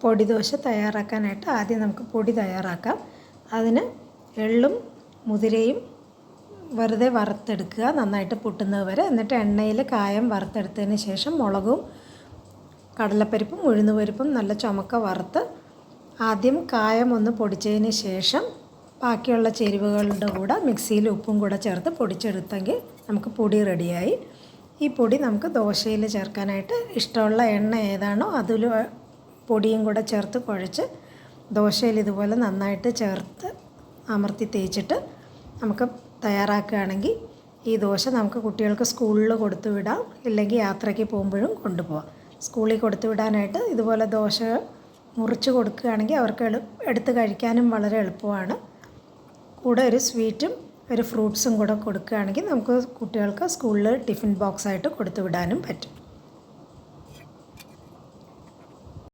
പൊടി ദോശ തയ്യാറാക്കാനായിട്ട് ആദ്യം നമുക്ക് പൊടി തയ്യാറാക്കാം. അതിന് എള്ളും മുതിരയും വെറുതെ വറുത്തെടുക്കുക, നന്നായിട്ട് പൊട്ടുന്നത് വരെ. എന്നിട്ട് എണ്ണയിൽ കായം വറുത്തെടുത്തതിന് ശേഷം മുളകും കടലപ്പരിപ്പും ഉഴുന്നുപരിപ്പും നല്ല ചുമക്ക വറുത്ത് ആദ്യം കായം ഒന്ന് പൊടിച്ചതിന് ശേഷം ബാക്കിയുള്ള ചേരുവകളുടെ കൂടെ മിക്സിയിൽ ഉപ്പും കൂടെ ചേർത്ത് പൊടിച്ചെടുത്തെങ്കിൽ നമുക്ക് പൊടി റെഡിയായി. ഈ പൊടി നമുക്ക് ദോശയിൽ ചേർക്കാനായിട്ട് ഇഷ്ടമുള്ള എണ്ണ ഏതാണോ അതിൽ പൊടിയും കൂടെ ചേർത്ത് കുഴച്ച് ദോശയിൽ ഇതുപോലെ നന്നായിട്ട് ചേർത്ത് അമർത്തി തേച്ചിട്ട് നമുക്ക് തയ്യാറാക്കുകയാണെങ്കിൽ ഈ ദോശ നമുക്ക് കുട്ടികൾക്ക് സ്കൂളിൽ കൊടുത്തു വിടാം, ഇല്ലെങ്കിൽ യാത്രയ്ക്ക് പോകുമ്പോഴും കൊണ്ടുപോകാം. സ്കൂളിൽ കൊടുത്തു വിടാനായിട്ട് ഇതുപോലെ ദോശ മുറിച്ച് കൊടുക്കുകയാണെങ്കിൽ അവർക്ക് എടുത്ത് കഴിക്കാനും വളരെ എളുപ്പമാണ്. കൂടെ ഒരു സ്വീറ്റും ഒരു ഫ്രൂട്ട്സും കൂടെ കൊടുക്കുകയാണെങ്കിൽ നമുക്ക് കുട്ടികൾക്ക് സ്കൂളിൽ ടിഫിൻ ബോക്സായിട്ട് കൊടുത്തു വിടാനും പറ്റും.